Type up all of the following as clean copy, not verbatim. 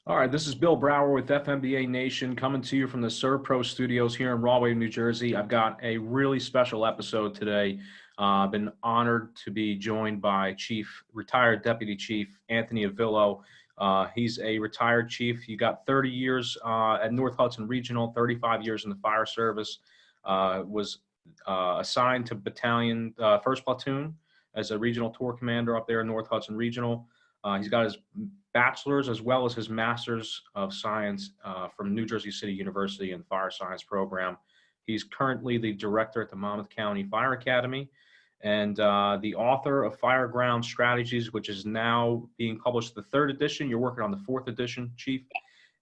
All right, this is Bill Brower with FMBA Nation coming to you from the ServPro Studios here in Rahway, New Jersey. I've got a really special episode today. I've been honored to be joined by retired Deputy Chief Anthony Avillo. He's a retired chief. He got 30 years at North Hudson Regional, 35 years in the fire service, was assigned to battalion, 1st Platoon as a regional tour commander up there in North Hudson Regional. He's got his bachelor's as well as his master's of science from New Jersey City University in the fire science program. He's currently the director at the Monmouth County Fire Academy and the author of Fireground Strategies, which is now being published the 3rd edition. You're working on the 4th edition, Chief,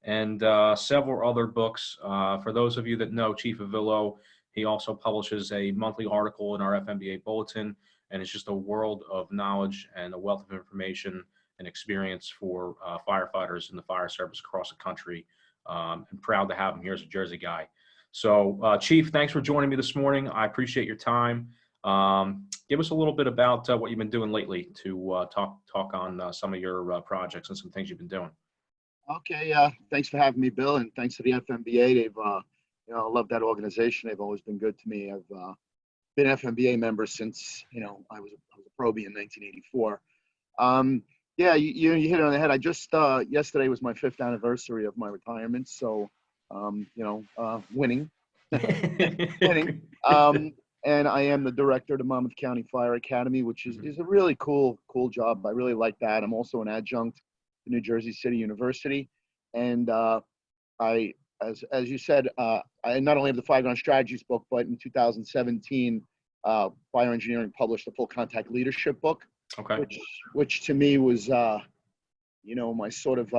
and several other books. For those of you that know Chief Avillo, he also publishes a monthly article in our FMBA bulletin, and it's just a world of knowledge and a wealth of information and experience for firefighters in the fire service across the country. I'm proud to have him here as a Jersey guy. So Chief, thanks for joining me this morning. I appreciate your time. Give us a little bit about what you've been doing lately to talk on some of your projects and some things you've been doing. Okay, thanks for having me, Bill, and thanks to the FMBA. They've, I love that organization. They've always been good to me. I've been an FMBA member since, I was a probie in 1984. Yeah, you hit it on the head. I just, yesterday was my 5th anniversary of my retirement. So, winning, winning. And I am the director of the Monmouth County Fire Academy, which is a really cool job. I really like that. I'm also an adjunct to New Jersey City University. And as you said, I not only have the Fireground Strategies book, but in 2017, Fire Engineering published a full contact leadership book. Okay. Which to me was, my sort of,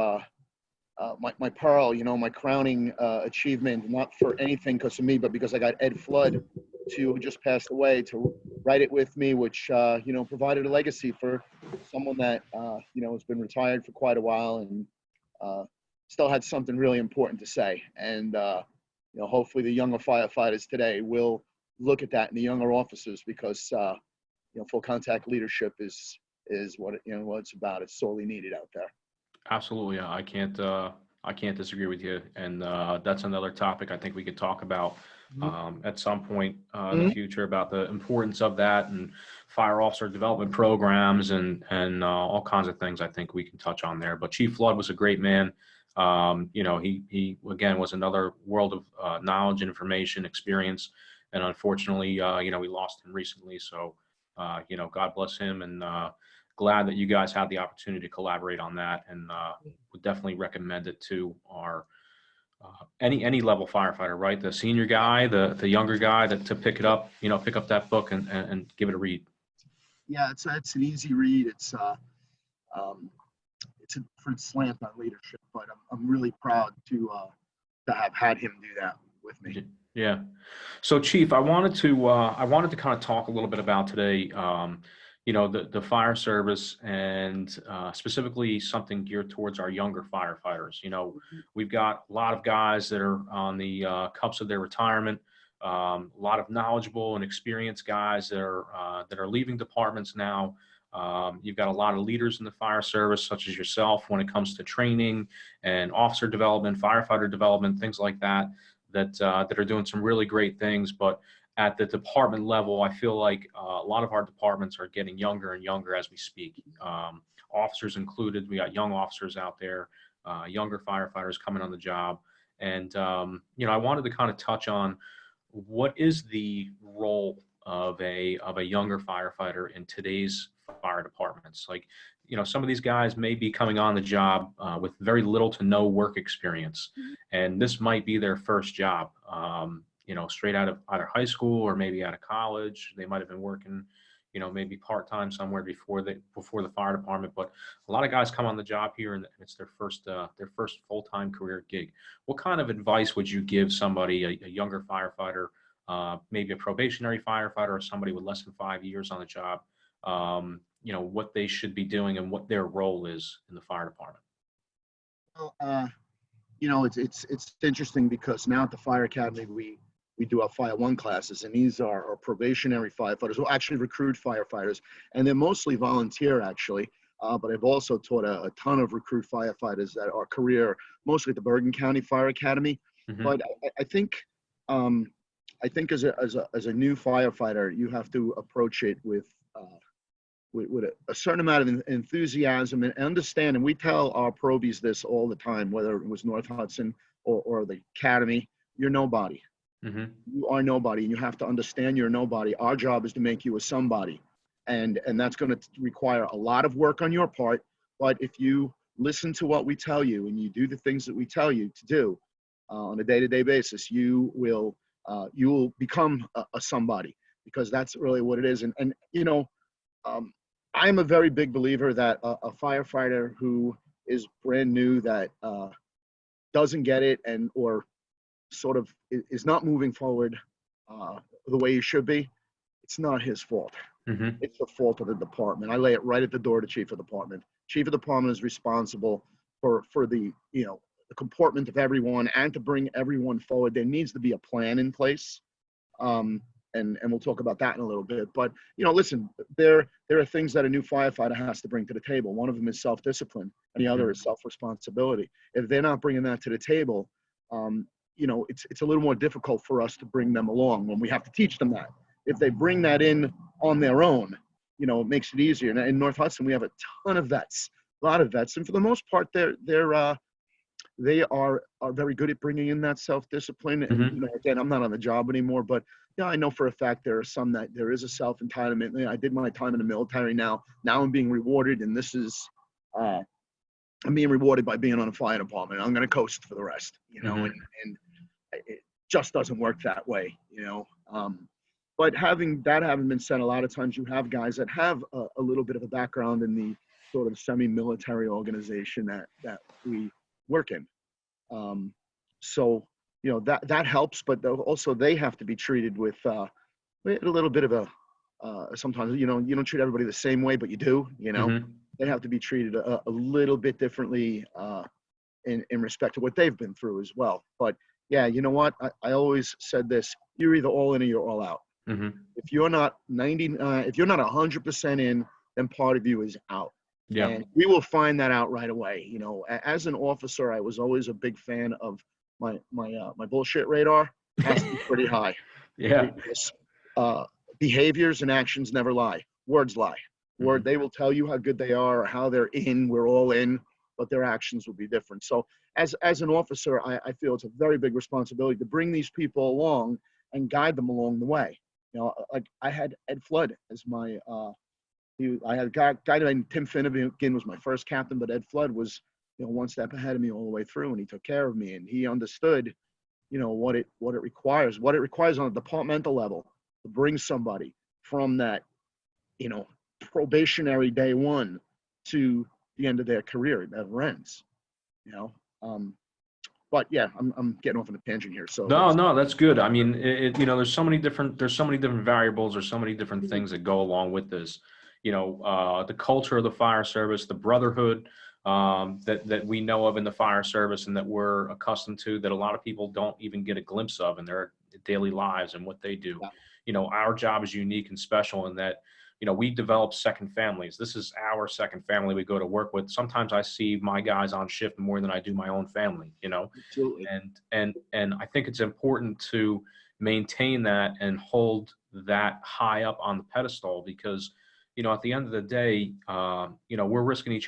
my pearl, my crowning achievement, not for anything because of me, but because I got Ed Flood, who just passed away, to write it with me, which, provided a legacy for someone that, has been retired for quite a while and still had something really important to say. And, hopefully the younger firefighters today will look at that, and the younger officers, because, full contact leadership is what what it's about. It's sorely needed out there. Absolutely, I can't disagree with you. And that's another topic I think we could talk about at some point in the future, about the importance of that and fire officer development programs and all kinds of things I think we can touch on there. But Chief Flood was a great man. He again was another world of knowledge, information, experience, and unfortunately, we lost him recently. So. God bless him, and glad that you guys had the opportunity to collaborate on that, and would definitely recommend it to our any level firefighter, right? The senior guy, the younger guy, to pick it up, pick up that book and give it a read. Yeah, it's an easy read. It's a different slant on leadership, but I'm really proud to have had him do that with me. Yeah. So Chief, I wanted to kind of talk a little bit about today, the fire service, and specifically something geared towards our younger firefighters. We've got a lot of guys that are on the cusp of their retirement, a lot of knowledgeable and experienced guys that are leaving departments now. You've got a lot of leaders in the fire service, such as yourself, when it comes to training and officer development, firefighter development, things like that. That are doing some really great things. But at the department level, I feel like a lot of our departments are getting younger and younger as we speak. Officers included. We got young officers out there, younger firefighters coming on the job. And, I wanted to kind of touch on what is the role of a younger firefighter in today's fire departments. Like, some of these guys may be coming on the job with very little to no work experience, and this might be their first job, straight out of either high school or maybe out of college. They might have been working, maybe part-time somewhere before the fire department, but a lot of guys come on the job here and it's their first full-time career gig. What kind of advice would you give somebody, a younger firefighter, maybe a probationary firefighter, or somebody with less than 5 years on the job, what they should be doing and what their role is in the fire department? Well, it's interesting because now at the Fire Academy, we do our Fire 1 classes, and these are our probationary firefighters, well, actually recruit firefighters, and they're mostly volunteer, actually. but I've also taught a ton of recruit firefighters that are career, mostly at the Bergen County Fire Academy. But I think as a new firefighter, you have to approach it with a certain amount of enthusiasm and understand. And we tell our probies this all the time, whether it was North Hudson or the Academy, you're nobody. You are nobody, and you have to understand you're nobody. Our job is to make you a somebody. And that's going to require a lot of work on your part. But if you listen to what we tell you and you do the things that we tell you to do on a day-to-day basis, you will become a somebody, because that's really what it is. And you know, I'm a very big believer that a firefighter who is brand new, that doesn't get it or sort of is not moving forward the way he should be, it's not his fault. It's the fault of the department. I lay it right at the door to chief of department. Chief of department is responsible for the, you know, the comportment of everyone and to bring everyone forward. There needs to be a plan in place. And we'll talk about that in a little bit. But, you know, listen, there are things that a new firefighter has to bring to the table. One of them is self-discipline, and the other is self-responsibility. If they're not bringing that to the table, you know, it's a little more difficult for us to bring them along when we have to teach them that. If they bring that in on their own, you know, it makes it easier. And in North Hudson, we have a ton of vets, a lot of vets, and for the most part, they are very good at bringing in that self-discipline. And you know, again, I'm not on the job anymore, but yeah, I know for a fact there are some that there is a self-entitlement. You know, I did my time in the military. Now I'm being rewarded, and this is I'm being rewarded by being on a fire department. I'm going to coast for the rest, you know, and it just doesn't work that way, you know. But having been said, a lot of times you have guys that have a little bit of a background in the sort of semi-military organization that we work in. So, you know, that helps, but also they have to be treated with a little bit of a, sometimes, you know, you don't treat everybody the same way, but you do, you know. They have to be treated a little bit differently in respect to what they've been through as well. But yeah, you know what? I always said this: you're either all in or you're all out. If you're not 100% in, then part of you is out. Yeah. And we will find that out right away. You know, as an officer, I was always a big fan of my bullshit radar has to be pretty high. Yeah. Because, behaviors and actions never lie. Words lie. They will tell you how good they are or how they're in. We're all in, but their actions will be different. So as an officer, I feel it's a very big responsibility to bring these people along and guide them along the way. You know, like I had Ed Flood as my, I had a guy named Tim Finnegan was my first captain, but Ed Flood was, you know, one step ahead of me all the way through, and he took care of me, and he understood, you know, what it requires on a departmental level to bring somebody from that, you know, probationary day one to the end of their career. It never ends, you know. But yeah, I'm getting off on a tangent here. So No, that's good. I mean, you know, there's so many different variables, or so many different things that go along with this. You know, the culture of the fire service, the brotherhood that we know of in the fire service and that we're accustomed to, that a lot of people don't even get a glimpse of in their daily lives and what they do. Yeah. You know, our job is unique and special in that, you know, we develop second families. This is our second family we go to work with. Sometimes I see my guys on shift more than I do my own family, you know. Absolutely. And I think it's important to maintain that and hold that high up on the pedestal, because, you know, at the end of the day, you know, we're risking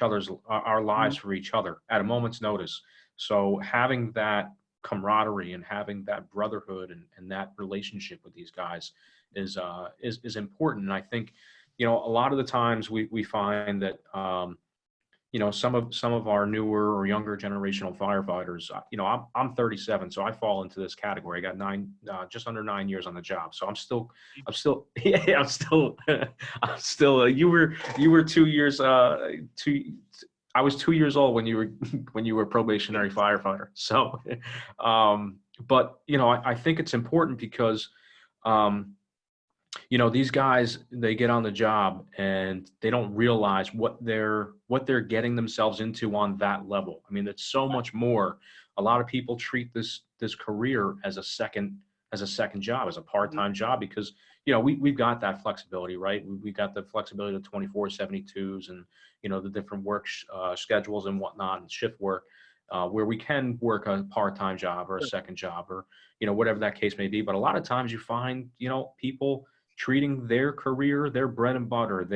our lives for each other at a moment's notice. So having that camaraderie and having that brotherhood and that relationship with these guys is important. And I think, you know, a lot of the times we find that, you know, some of our newer or younger generational firefighters, you know, I'm 37, so I fall into this category. I got just under 9 years on the job, so I'm still, yeah, I'm still. You were 2 years, I was 2 years old when you were a probationary firefighter. So, but you know, I think it's important because, you know, these guys, they get on the job and they don't realize what they're getting themselves into on that level. I mean, it's so much more. A lot of people treat this career as a second as a second job, as a part-time job, because, you know, we've got that flexibility, right? We've got the flexibility of 24/72s and, you know, the different work schedules and whatnot and shift work, where we can work a part-time job or a second job or, you know, whatever that case may be. But a lot of times you find, you know, people treating their career, their bread and butter,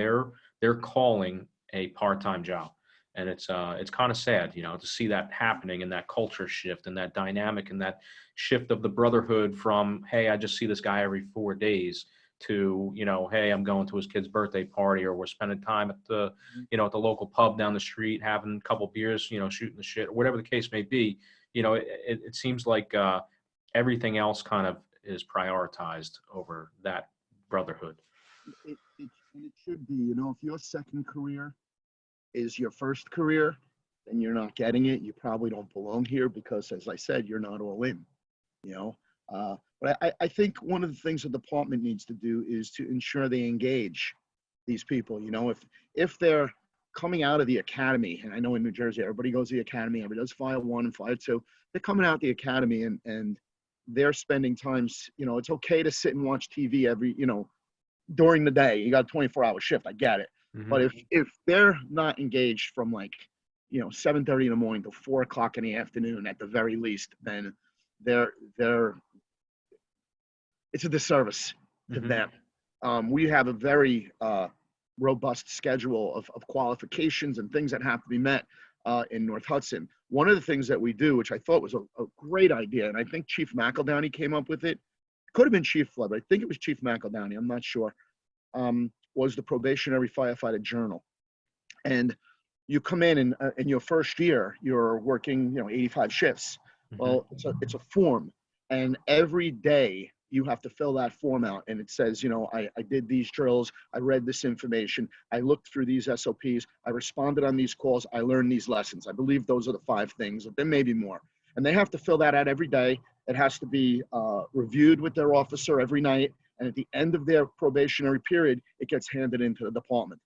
their calling a part-time job. And it's kind of sad, you know, to see that happening and that culture shift and that dynamic and that shift of the brotherhood from, hey, I just see this guy every 4 days to, you know, hey, I'm going to his kid's birthday party, or we're spending time at the, you know, at the local pub down the street, having a couple beers, you know, shooting the shit, or whatever the case may be. You know, it seems like everything else kind of is prioritized over that brotherhood. And it should be, you know, if your second career is your first career, then you're not getting it. You probably don't belong here because, as I said, you're not all in, you know. But I think one of the things the department needs to do is to ensure they engage these people. You know, if they're coming out of the academy, and I know in New Jersey, everybody goes to the academy, everybody does Fire 1 and Fire 2. They're coming out the academy and they're spending times, you know, it's okay to sit and watch TV every, you know, during the day. You got a 24-hour shift, I get it. But if they're not engaged from, like, you know, 7:30 in the morning to 4 o'clock in the afternoon at the very least, then they're it's a disservice to them. We have a very robust schedule of qualifications and things that have to be met in North Hudson. One of the things that we do, which I thought was a great idea, and I think Chief McEldowney came up with it. Could have been Chief Flood, but I think it was Chief McEldowney. I'm not sure. Was the Probationary Firefighter Journal. And you come in your first year, you're working, you know, 85 shifts. Well, it's a form, and every day you have to fill that form out, and it says, you know, I did these drills, I read this information, I looked through these SOPs, I responded on these calls, I learned these lessons. I believe those are the 5 things, but there may be more. And they have to fill that out every day. It has to be reviewed with their officer every night. And at the end of their probationary period, it gets handed into the department.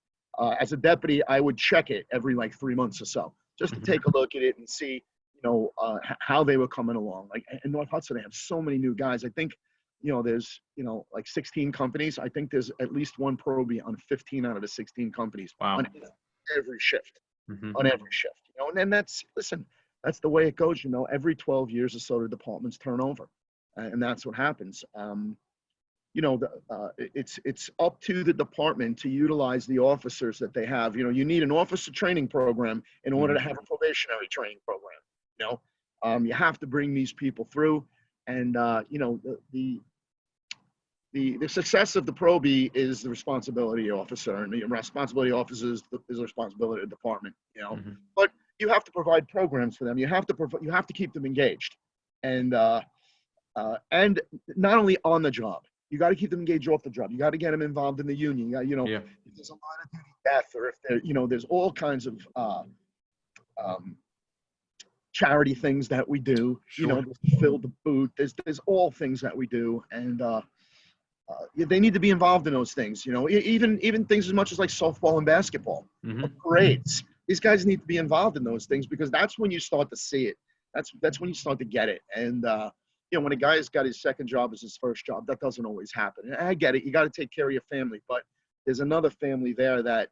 As a deputy, I would check it every like 3 months or so, just to take a look at it and see, you know, how they were coming along. Like in North Hudson, they have so many new guys. I think, you know, there's, you know, like 16 companies. I think there's at least one probie on 15 out of the 16 companies. Wow. On every shift. On every shift, you know, and then that's the way it goes, you know. Every 12 years or so, the departments turn over, and that's what happens. You know, it's up to the department to utilize the officers that they have. You know, you need an officer training program in order to have a probationary training program. You know, you have to bring these people through, and you know, the success of the probie is the responsibility of the officer, and the responsibility of officers is the responsibility of the department. You know, but you have to provide programs for them. You have to keep them engaged, and not only on the job. You got to keep them engaged off the job. You got to get them involved in the union. You got, you know, if there's a line of duty death, or if there, you know, there's all kinds of charity things that we do. You know, fill the boot. There's all things that we do, and they need to be involved in those things. You know, even things as much as like softball and basketball, parades. These guys need to be involved in those things, because that's when you start to see it. That's when you start to get it. And you know, when a guy's got his second job as his first job, that doesn't always happen. And I get it. You got to take care of your family, but there's another family there that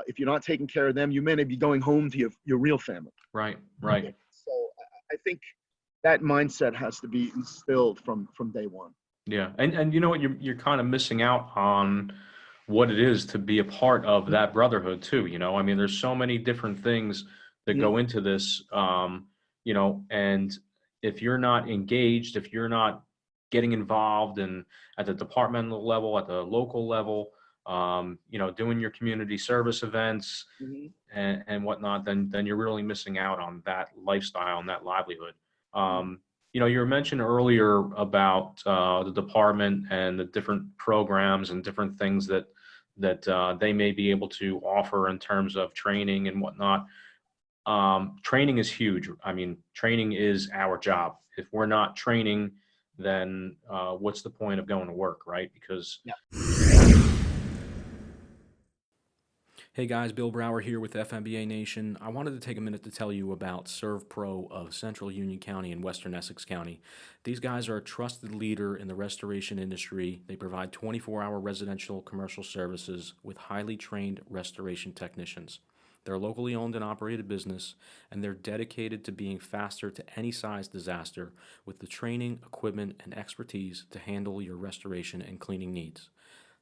if you're not taking care of them, you may not be going home to your real family. Right. So I think that mindset has to be instilled from day one. Yeah. And you know what, you're kind of missing out on what it is to be a part of that brotherhood too. You know, I mean, there's so many different things that go into this, you know, and if you're not engaged, if you're not getting involved in at the departmental level, at the local level, you know, doing your community service events and whatnot, then you're really missing out on that lifestyle and that livelihood. You know, you were mentioned earlier about the department and the different programs and different things that they may be able to offer in terms of training and whatnot. Training is huge. I mean, training is our job. If we're not training, then what's the point of going to work, right? Because Hey guys, Bill Brower here with FMBA Nation. I wanted to take a minute to tell you about ServPro of Central Union County and Western Essex County. These guys are a trusted leader in the restoration industry. They provide 24-hour residential commercial services with highly trained restoration technicians. They're a locally owned and operated business, and they're dedicated to being faster to any size disaster with the training, equipment, and expertise to handle your restoration and cleaning needs.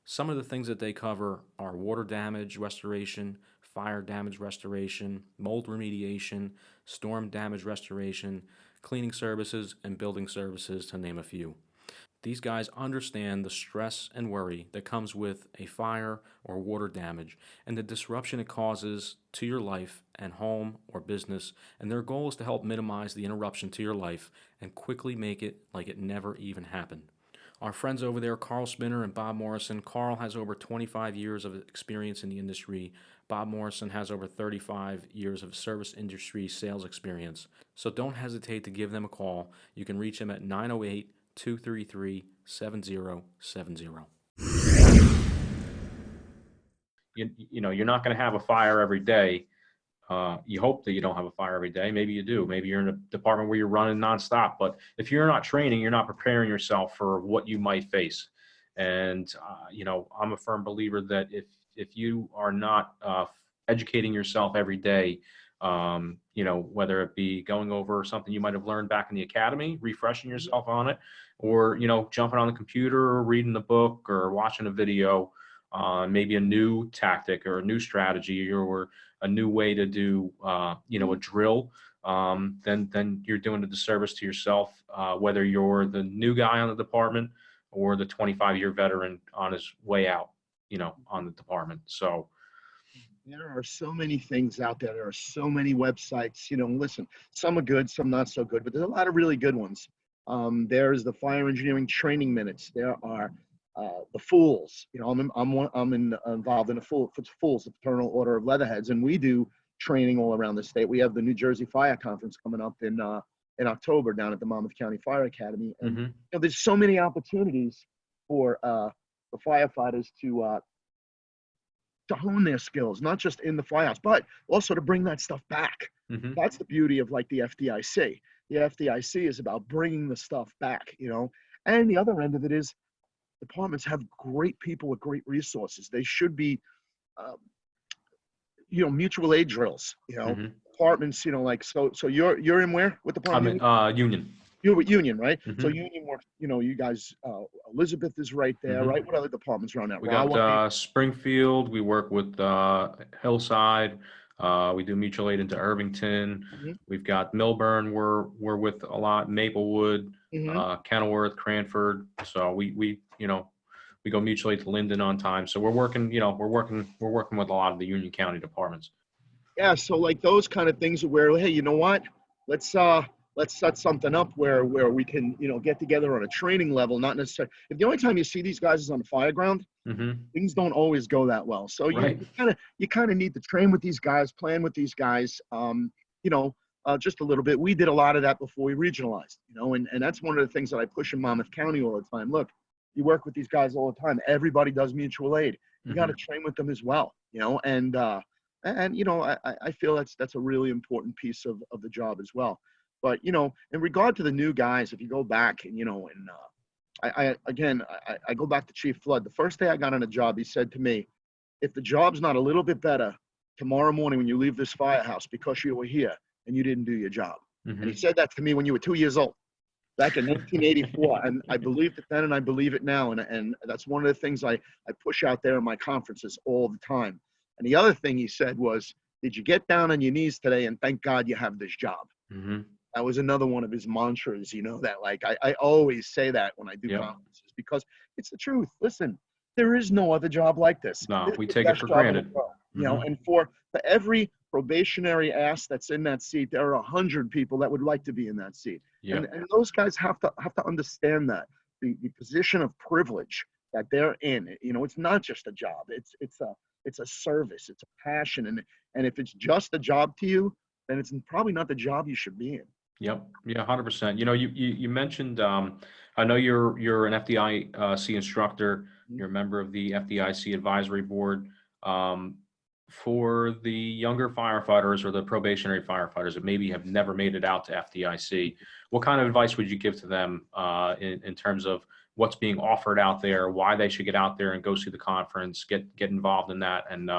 Some of the things that they cover are water damage restoration, fire damage restoration, mold remediation, storm damage restoration, cleaning services, and building services, to name a few. These guys understand the stress and worry that comes with a fire or water damage and the disruption it causes to your life and home or business, and their goal is to help minimize the interruption to your life and quickly make it like it never even happened. Our friends over there, Carl Spinner and Bob Morrison. Carl has over 25 years of experience in the industry. Bob Morrison has over 35 years of service industry sales experience. So don't hesitate to give them a call. You can reach them at 908 233 7070. You know, you're not going to have a fire every day. You hope that you don't have a fire every day. Maybe you do. Maybe you're in a department where you're running nonstop. But if you're not training, you're not preparing yourself for what you might face. And you know, I'm a firm believer that if you are not educating yourself every day, you know, whether it be going over something you might have learned back in the academy, refreshing yourself on it, or you know, jumping on the computer, or reading a book, or watching a video, maybe a new tactic or a new strategy or a new way to do, you know, a drill, then you're doing a disservice to yourself, whether you're the new guy on the department or the 25-year veteran on his way out, you know, on the department. So, There are so many things out there. There are so many websites. Listen, some are good, some not so good, but there's a lot of really good ones. There's the Fire Engineering Training Minutes. There are the Fools. Involved in Fools, the Fraternal Order of Leatherheads, and we do training all around the state. We have the New Jersey Fire Conference coming up in October down at the Monmouth County Fire Academy, and there's so many opportunities for the firefighters to hone their skills, not just in the firehouse, but also to bring that stuff back. That's the beauty of like the FDIC. The FDIC is about bringing the stuff back, and the other end of it is departments have great people with great resources. They should be, mutual aid drills, departments, like, so you're in where? What I'm department? in Union. You're with Union, right? So Hmm. Union works, you guys, Elizabeth is right there, Hmm. right? What other departments around that? We got Rahway? Springfield. We work with Hillside. We do mutual aid into Irvington. Mhm. We've got Milburn. We're with a lot. Maplewood, Mhm. Kenilworth, Cranford. So we you know, we go mutual aid to Linden on time. So we're working. You know, we're working with a lot of the Union County departments. Yeah, so like those kind of things where, hey, you know what? Let's uh let's set something up where we can, get together on a training level, not necessarily if the only time you see these guys is on the fire ground, Hmm. things don't always go that well. So you Right. kind of need to train with these guys, plan with these guys, just a little bit. We did a lot of that before we regionalized, and that's one of the things that I push in Monmouth County all the time. Look, you work with these guys all the time. Everybody does mutual aid. You got to Hmm. train with them as well, I feel that's a really important piece of the job as well. But in regard to the new guys, if you go back and I go back to Chief Flood. The first day I got on a job, he said to me, if the job's not a little bit better tomorrow morning when you leave this firehouse because you were here and you didn't do your job. And he Hmm. said that to me when you were 2 years old, back in 1984. And I believed it then and I believe it now. And that's one of the things I push out there in my conferences all the time. And the other thing he said was, did you get down on your knees today and thank God you have this job? Hmm. That was another one of his mantras, that like I always say that when I do Yep. conferences because it's the truth. Listen, there is no other job like this. No, It's we the take it best for job in the granted. world, Hmm. and for every probationary ass that's in that seat, there are 100 people that would like to be in that seat. And Yep. and those guys have to understand that the position of privilege that they're in, it's not just a job. It's a service, it's a passion. And if it's just a job to you, then it's probably not the job you should be in. Yep. Yeah, 100%. You know, you mentioned, I know you're an FDIC instructor. Mhm. You're a member of the FDIC advisory board. Um, for the younger firefighters or the probationary firefighters that maybe have never made it out to FDIC, what kind of advice would you give to them in terms of what's being offered out there, why they should get out there and go see the conference, get involved in that, and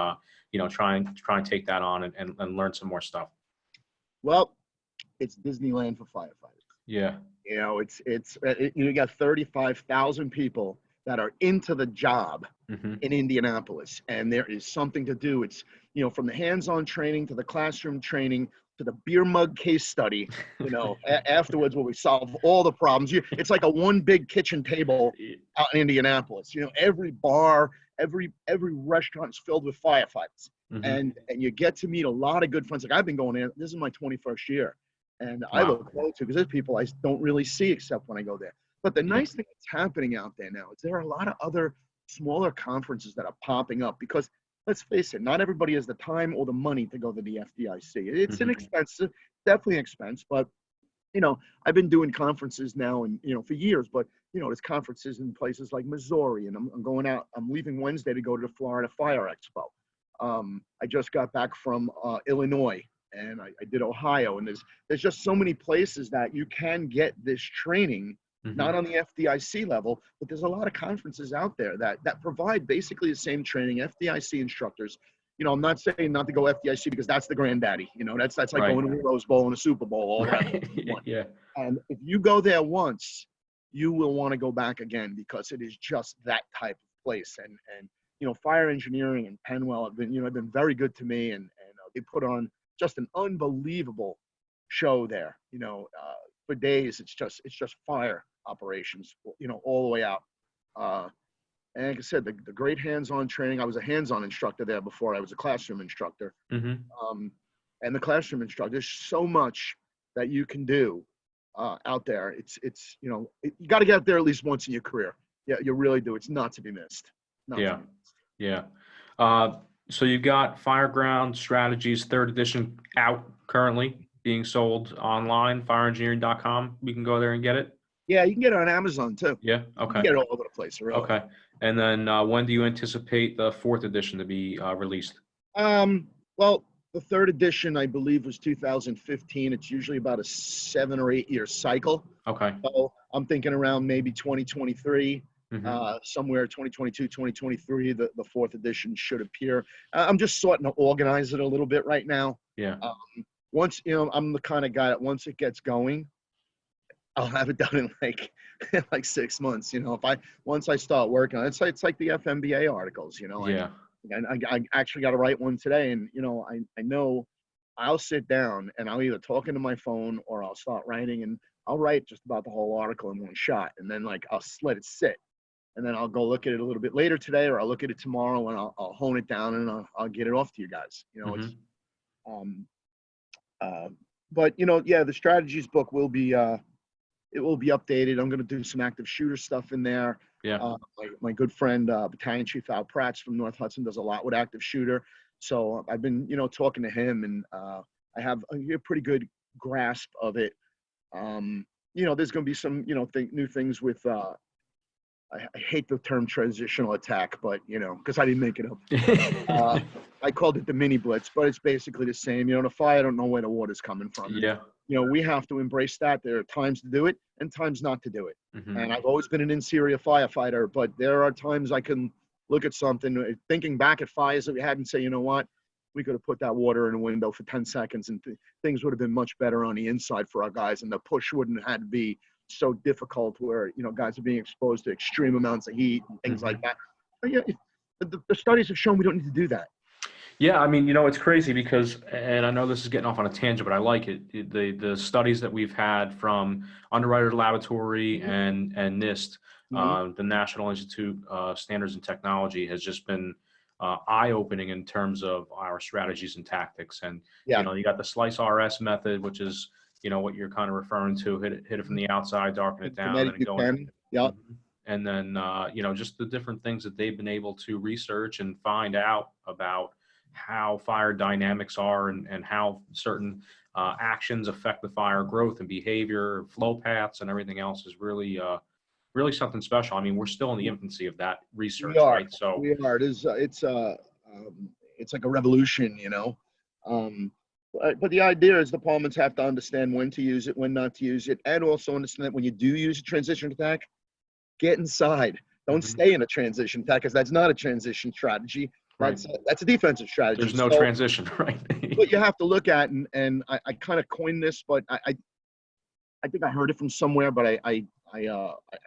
try and take that on and learn some more stuff? Well, it's Disneyland for firefighters. Yeah. You got 35,000 people that are into the job Hmm. in Indianapolis, and there is something to do. It's, from the hands-on training to the classroom training to the beer mug case study, afterwards where we solve all the problems. It's like a one big kitchen table out in Indianapolis. Every bar, every restaurant is filled with firefighters. Hmm. And you get to meet a lot of good friends. Like, I've been going there. This is my 21st year. And I Wow. look forward to, because there's people I don't really see except when I go there. But the nice thing that's happening out there now is there are a lot of other smaller conferences that are popping up, because let's face it, not everybody has the time or the money to go to the FDIC. It's an expense, definitely an expense, but I've been doing conferences now and for years, but there's conferences in places like Missouri, and I'm going out. I'm leaving Wednesday to go to the Florida Fire Expo. I just got back from Illinois, and I did Ohio, and there's just so many places that you can get this training. Not on the FDIC level, but there's a lot of conferences out there that provide basically the same training. FDIC instructors, I'm not saying not to go FDIC because that's the granddaddy. That's like Right. going to a Rose Bowl and a Super Bowl all around. Right. Yeah. And if you go there once, you will want to go back again, because it is just that type of place. And fire engineering and Penwell have been very good to me, and they put on just an unbelievable show there. For days, it's just fire operations, all the way out. And like I said, the great hands-on training. I was a hands-on instructor there before I was a classroom instructor. Hmm. And the classroom instructor, there's so much that you can do out there. You got to get out there at least once in your career. Yeah, you really do. It's not to be missed. Yeah. Yeah. So you've got Fireground Strategies 3rd edition out currently, being sold online, fireengineering.com. We can go there and get it. Yeah, you can get it on Amazon too. Yeah. You Okay. can get it all over the place, really. Okay. And then when do you anticipate the 4th edition to be released? Well, the 3rd edition, I believe, was 2015. It's usually about a 7 or 8 year cycle. Okay. So I'm thinking around maybe 2023, Hmm. somewhere 2022, 2023, the 4th edition should appear. I'm just starting to organize it a little bit right now. Yeah. Once, I'm the kind of guy that once it gets going, I'll have it done in like 6 months. Once I start working on it, it's like the FMBA articles, Yeah. I actually got to write one today, and I know I'll sit down and I'll either talk into my phone or I'll start writing, and I'll write just about the whole article in one shot, and then I'll let it sit, and then I'll go look at it a little bit later today, or I'll look at it tomorrow, and I'll hone it down, and I'll get it off to you guys. It's but the strategies book will be it will be updated. I'm going to do some active shooter stuff in there. Yeah. My good friend, Battalion Chief Al Prats from North Hudson, does a lot with active shooter. So I've been, talking to him, and I have a pretty good grasp of it. There's going to be some, new things with, I hate the term transitional attack, but, because I didn't make it up. I called it the mini blitz, but it's basically the same. In a fire, I don't know where the water's coming from. Yeah. We have to embrace that. There are times to do it and times not to do it. Hmm. And I've always been an interior firefighter, but there are times I can look at something, thinking back at fires that we had, and say, you know what, we could have put that water in a window for 10 seconds and things would have been much better on the inside for our guys, and the push wouldn't have had to be so difficult where, guys are being exposed to extreme amounts of heat and things like that. But yeah, the studies have shown we don't need to do that. Yeah, I mean, it's crazy because, and I know this is getting off on a tangent, but I like it. The studies that we've had from Underwriter Laboratory and NIST, the National Institute of Standards and Technology, has just been eye-opening in terms of our strategies and tactics. And you got the Slice RS method, which is what you're kind of referring to: hit it from the outside, darken it down, and go in. Yep. And then just the different things that they've been able to research and find out about how fire dynamics are and how certain actions affect the fire growth and behavior, flow paths, and everything else is really something special. I mean, we're still in the infancy of that research, right? So we are. It's it's like a revolution, but the idea is departments have to understand when to use it, when not to use it, and also understand that when you do use a transition attack, get inside. Don't Mhm. stay in a transition attack, because that's not a transition strategy. Right. That's a defensive strategy. There's no So transition, right? what you have to look at, and I kind of coined this, but I think I heard it from somewhere, but I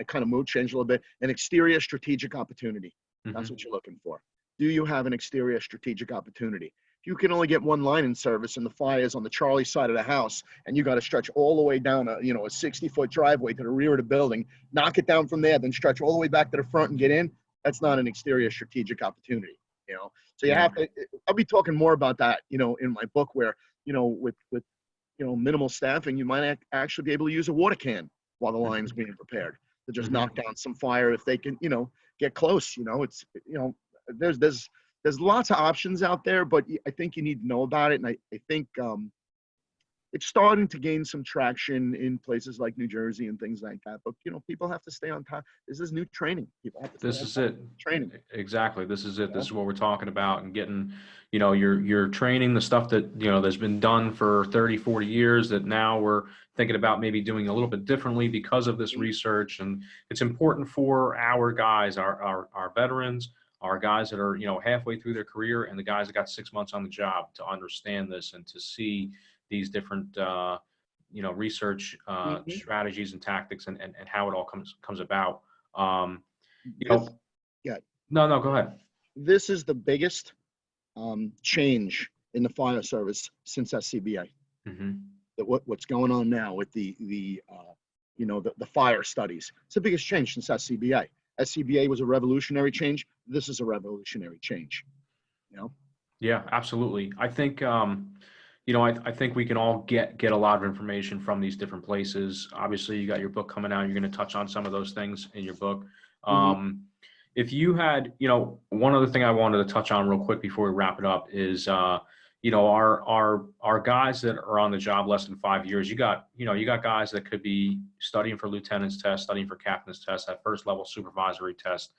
kind of mood changed a little bit. An exterior strategic opportunity. That's Mhm. what you're looking for. Do you have an exterior strategic opportunity? If you can only get one line in service and the fire is on the Charlie side of the house, and you got to stretch all the way down a 60-foot driveway to the rear of the building, knock it down from there, then stretch all the way back to the front and get in, that's not an exterior strategic opportunity. So you Yeah. have to. I'll be talking more about that, in my book, where with minimal staffing, you might actually be able to use a water can while the line's being prepared to just Mhm. knock down some fire if they can, get close. It's, there's lots of options out there, but I think you need to know about it. And I think it's starting to gain some traction in places like New Jersey and things like that. But, people have to stay on top. This is new training. People have to stay This on is top it. of training. Exactly. This is it. You This know? is what we're talking about, and getting, your training, the stuff that, that's been done for 30, 40 years that now we're thinking about maybe doing a little bit differently because of this research. And it's important for our guys, our veterans, our guys that are, halfway through their career, and the guys that got 6 months on the job, to understand this and to see these different, research Mhm. strategies and tactics, and how it all comes about. Um, you This, know, yeah, no, go ahead. this is the biggest change in the fire service since SCBA. Hmm. What's going on now with the fire studies. It's the biggest change since SCBA. SCBA was a revolutionary change. This is a revolutionary change. Yeah, absolutely. I think, I think we can all get a lot of information from these different places. Obviously, you got your book coming out. You're going to touch on some of those things in your book. Mhm. If you had, one other thing I wanted to touch on real quick before we wrap it up is, our guys that are on the job less than 5 years. You got guys that could be studying for lieutenant's test, studying for captain's test, that first level supervisory test,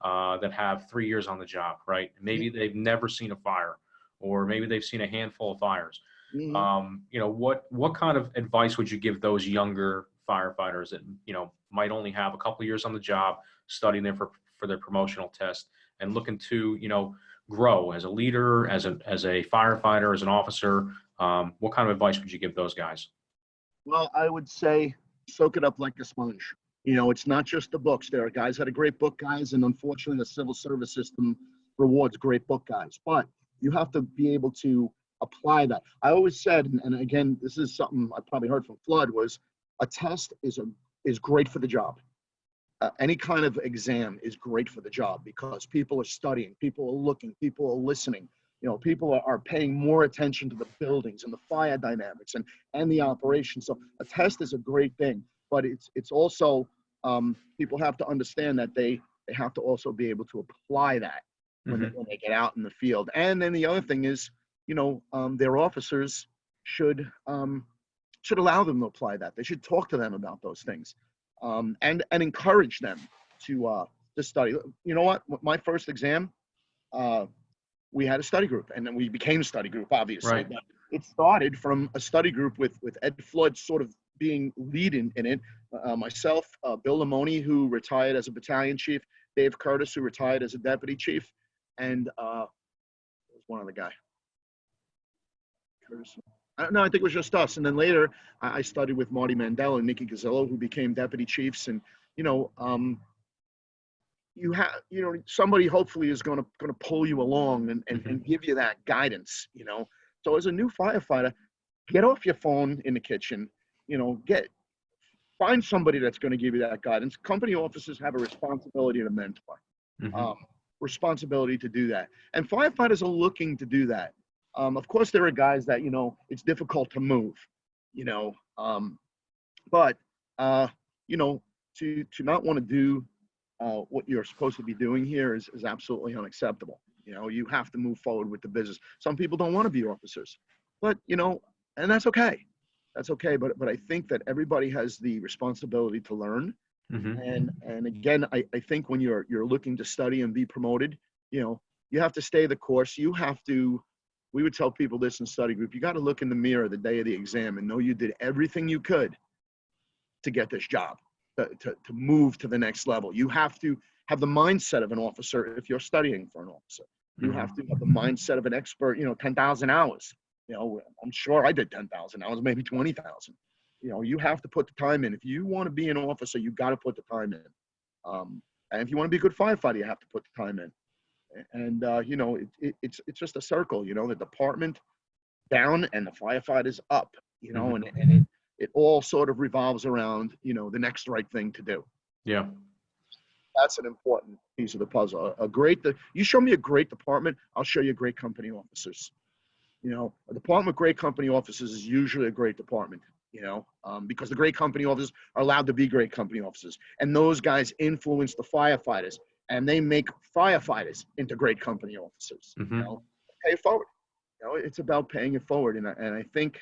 that have 3 years on the job, right? Maybe they've never seen a fire, or maybe they've seen a handful of fires. Mhm. What kind of advice would you give those younger firefighters that, might only have a couple of years on the job, studying there for their promotional test, and looking to, grow as a leader, as a firefighter, as an officer? What kind of advice would you give those guys? Well, I would say soak it up like a sponge. It's not just the books. There are guys that are great book guys, and unfortunately, the civil service system rewards great book guys. But you have to be able to apply that. I always said, and again, this is something I probably heard from Flood, was a test is great for the job. Any kind of exam is great for the job, because people are studying, people are looking, people are listening. People are paying more attention to the buildings and the fire dynamics and the operation. So a test is a great thing, but it's also, people have to understand that they have to also be able to apply that when Hmm. they get out in the field. And then the other thing is, their officers should allow them to apply that. They should talk to them about those things, and encourage them to study. You know what? My first exam, uh, we had a study group, and then we became a study group, obviously. Right. But it started from a study group with Ed Flood sort of being lead in it. Myself, Bill Lamoni, who retired as a battalion chief, Dave Curtis, who retired as a deputy chief, and there was one other guy. Curtis. No, I think it was just us. And then later, I studied with Marty Mandel and Nikki Gazzillo, who became deputy chiefs. And you know, somebody hopefully is going to pull you along and Hmm. give you that guidance. So as a new firefighter, get off your phone in the kitchen. Find somebody that's going to give you that guidance. Company officers have a responsibility to mentor. Hmm. Um, responsibility to do that. And firefighters are looking to do that. Of course, there are guys that, it's difficult to move, you know, but, to not want to do what you're supposed to be doing here is absolutely unacceptable. You have to move forward with the business. Some people don't want to be officers, but, and that's okay. That's okay. But I think that everybody has the responsibility to learn. Hmm. And again, I think when you're looking to study and be promoted, you have to stay the course. We would tell people this in study group, you got to look in the mirror the day of the exam and know you did everything you could to get this job, to move to the next level. You have to have the mindset of an officer if you're studying for an officer. You have to have the mindset of an expert, 10,000 hours. I'm sure I did 10,000 hours, maybe 20,000. You have to put the time in. If you want to be an officer, you got to put the time in. And if you want to be a good firefighter, you have to put the time in. And it's just a circle. The department down and the firefighters up. And it all sort of revolves around the next right thing to do. Yeah. That's an important piece of the puzzle. You show me a great department, I'll show you great company officers. A department with great company officers is usually a great department. Because the great company officers are allowed to be great company officers, and those guys influence the firefighters, and they make firefighters into great company officers. Pay it forward. It's about paying it forward, and I think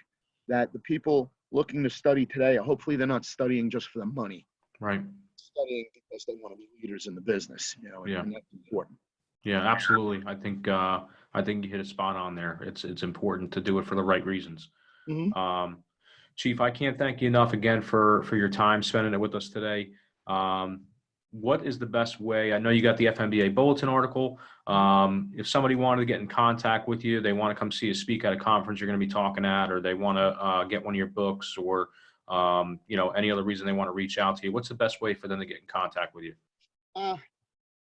that the people looking to study today, hopefully they're not studying just for the money. Right. Studying because they want to be leaders in the business. Yeah. And that's important. Yeah, absolutely. I think you hit a spot on there. It's important to do it for the right reasons. Chief, I can't thank you enough again for your time spending it with us today. What is the best way? I know you got the FMBA bulletin article. If somebody wanted to get in contact with you, they want to come see you speak at a conference you're going to be talking at, or they want to get one of your books, or any other reason they want to reach out to you, what's the best way for them to get in contact with you?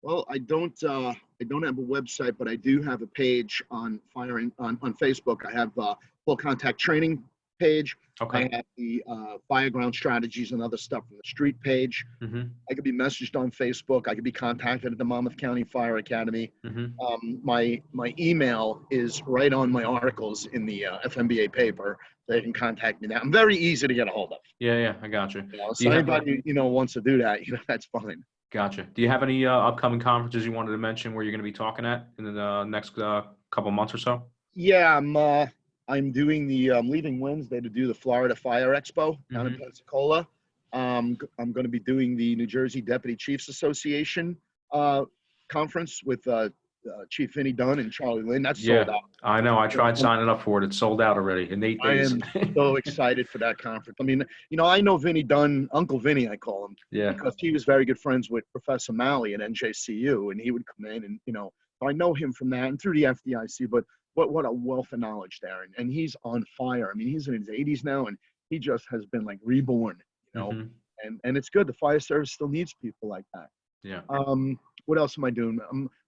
Well, I don't have a website, but I do have a page on Facebook. I have a full contact training page. Okay. I have the fireground strategies and other stuff from the street page. I could be messaged on Facebook. I could be contacted at the Monmouth County Fire Academy. My email is right on my articles in the FMBA paper. They can contact me now. I'm very easy to get a hold of. Yeah, I got you. So anybody wants to do that, that's fine. Gotcha. Do you have any upcoming conferences you wanted to mention where you're going to be talking at in the next couple months or so? Yeah, I'm leaving Wednesday to do the Florida Fire Expo down in Pensacola. I'm going to be doing the New Jersey Deputy Chiefs Association conference with Chief Vinnie Dunn and Charlie Lynn. That's sold out. I know. I tried signing up for it. It's sold out already in 8 days. I am so excited for that conference. I mean, I know Vinnie Dunn, Uncle Vinnie, I call him, because he was very good friends with Professor Malley at NJCU, and he would come in, and so I know him from that and through the FDIC. But what a wealth of knowledge there, and he's on fire. I mean, he's in his 80s now, and he just has been like reborn, and it's good. The fire service still needs people like that. Yeah. What else am I doing?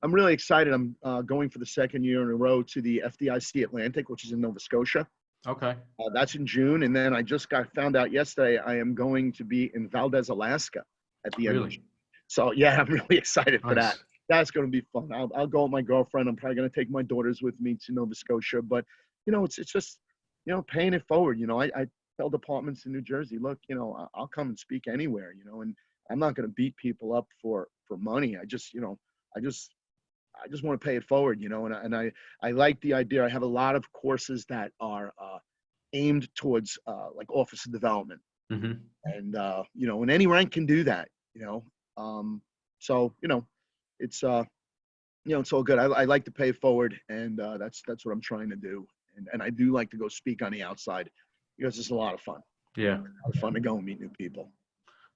I'm really excited. I'm going for the second year in a row to the FDIC Atlantic, which is in Nova Scotia. Okay. That's in June, and then I just found out yesterday I am going to be in Valdez, Alaska at the end of June. So yeah, I'm really excited for that. That's going to be fun. I'll go with my girlfriend. I'm probably going to take my daughters with me to Nova Scotia. But it's just paying it forward. I tell departments in New Jersey, look, I'll come and speak anywhere. And I'm not going to beat people up for money. I just want to pay it forward. And I like the idea. I have a lot of courses that are aimed towards like officer development, and and any rank can do that. So it's it's all good. I like to pay it forward, and that's what I'm trying to do. And I do like to go speak on the outside because it's a lot of fun. Yeah. It's a lot of fun to go and meet new people.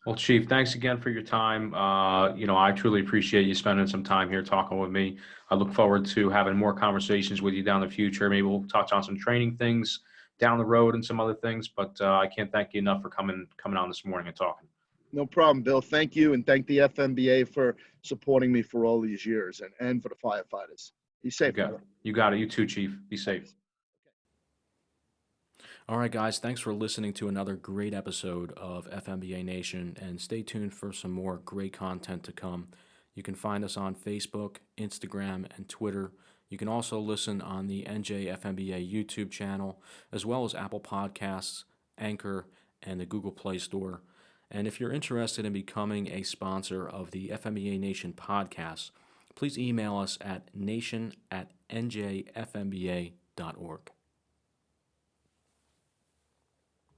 Well, Chief, thanks again for your time. I truly appreciate you spending some time here talking with me. I look forward to having more conversations with you down the future. Maybe we'll touch on some training things down the road and some other things, but I can't thank you enough for coming on this morning and talking. No problem, Bill. Thank you, and thank the FMBA for supporting me for all these years, and for the firefighters. Be safe. You got it. You too, Chief. Be safe. All right, guys, thanks for listening to another great episode of FMBA Nation, and stay tuned for some more great content to come. You can find us on Facebook, Instagram, and Twitter. You can also listen on the NJ FMBA YouTube channel, as well as Apple Podcasts, Anchor, and the Google Play Store. And if you're interested in becoming a sponsor of the FMBA Nation podcast, please email us at nation@njfmba.org.